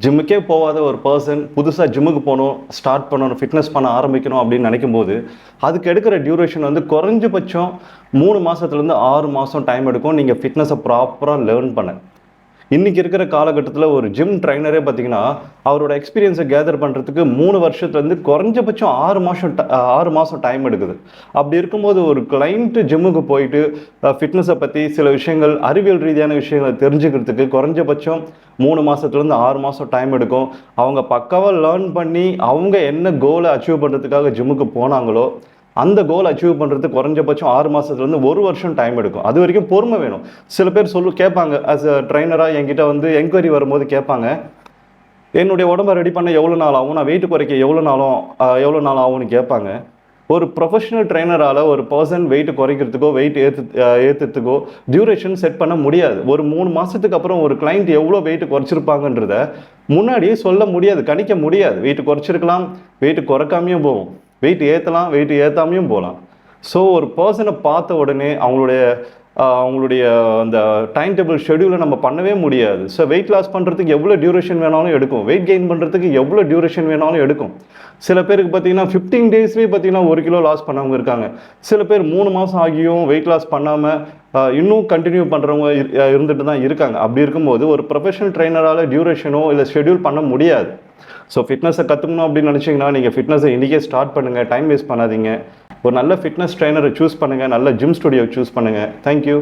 ஜிம்முக்கே போகாத ஒரு பர்சன் புதுசாக ஜிம்முக்கு போகணும், ஸ்டார்ட் பண்ணணும், ஃபிட்னஸ் பண்ண ஆரம்பிக்கணும் அப்படின்னு நினைக்கும் போது அதுக்கு எடுக்கிற டியூரேஷன் வந்து குறைஞ்சபட்சம் 3 மாதத்துலேருந்து 6 மாதம் டைம் எடுக்கும் நீங்கள் ஃபிட்னஸை ப்ராப்பராக லேர்ன் பண்ண. இன்றைக்கி இருக்கிற காலகட்டத்தில் ஒரு ஜிம் ட்ரைனரே பார்த்தீங்கன்னா அவரோட எக்ஸ்பீரியன்ஸை கேதர் பண்ணுறதுக்கு 3 வருஷத்துலேருந்து குறைஞ்சபட்சம் 6 மாதம் டைம் எடுக்குது. அப்படி இருக்கும்போது ஒரு கிளைண்ட்டு ஜிம்முக்கு போயிட்டு ஃபிட்னஸை பற்றி சில விஷயங்கள், அறிவியல் ரீதியான விஷயங்களை தெரிஞ்சுக்கிறதுக்கு குறைஞ்சபட்சம் 3 மாதத்துலேருந்து 6 மாதம் டைம் எடுக்கும். அவங்க பக்காவாக லேர்ன் பண்ணி அவங்க என்ன கோலை அச்சீவ் பண்ணுறதுக்காக ஜிம்முக்கு போனாங்களோ அந்த கோல் அச்சீவ் பண்ணுறதுக்கு குறைஞ்சபட்சம் 6 மாதத்துலேருந்து 1 வருஷம் டைம் எடுக்கும். அது வரைக்கும் பொறுமை வேணும். சில பேர் கேட்பாங்க, ஆஸ் அ ட்ரைனராக என்கிட்ட வந்து என்கொயரி வரும்போது கேட்பாங்க, என்னுடைய உடம்பை ரெடி பண்ண எவ்வளோ நாள் ஆகும், நான் வெயிட் குறைக்க எவ்வளோ நாள் ஆகும்னு கேட்பாங்க. ஒரு ப்ரொஃபஷனல் ட்ரைனரால் ஒரு பர்சன் வெயிட் குறைக்கிறதுக்கோ வெயிட் ஏற்றுறதுக்கோ டியூரேஷன் செட் பண்ண முடியாது. ஒரு 3 மாதத்துக்கு அப்புறம் ஒரு கிளைண்ட் எவ்வளோ வெயிட் குறைச்சிருப்பாங்கன்றத முன்னாடியே சொல்ல முடியாது, கணிக்க முடியாது. வெயிட் குறைச்சிருக்கலாம், வெயிட் குறைக்காமையும் போகும், வெயிட் ஏற்றலாம், வெயிட் ஏற்றாமையும் போகலாம். ஸோ ஒரு பர்சனை பார்த்த உடனே அவங்களுடைய அந்த டைம் டேபிள் ஷெடியூலை நம்ம பண்ணவே முடியாது. ஸோ வெயிட் லாஸ் பண்ணுறதுக்கு எவ்வளோ டியூரேஷன் வேணாலும் எடுக்கும், வெயிட் கெயின் பண்ணுறதுக்கு எவ்வளோ டியூரேஷன் வேணாலும் எடுக்கும். சில பேருக்கு பார்த்தீங்கன்னா 15 டேஸ்லேயே பார்த்தீங்கன்னா 1 கிலோ லாஸ் பண்ணவங்க இருக்காங்க. சில பேர் 3 மாதம் ஆகியும் வெயிட் லாஸ் பண்ணாமல் இன்னும் கண்டினியூ பண்ணுறவங்க இருந்துட்டு தான் இருக்காங்க. அப்படி இருக்கும்போது ஒரு ப்ரொஃபஷனல் ட்ரைனரால் டியூரேஷனோ இல்லை ஷெடியூல் பண்ண முடியாது. ஸோ ஃபிட்னஸை கற்றுக்கணும் அப்படின்னு நினச்சிங்கன்னா நீங்கள் ஃபிட்னஸை இன்றைக்கே ஸ்டார்ட் பண்ணுங்கள், டைம் வேஸ்ட் பண்ணாதீங்க. ஒரு நல்ல ஃபிட்னஸ் ட்ரைனரை சூஸ் பண்ணுங்கள், நல்ல ஜிம் ஸ்டுடியோ சூஸ் பண்ணுங்கள். தேங்க்யூ.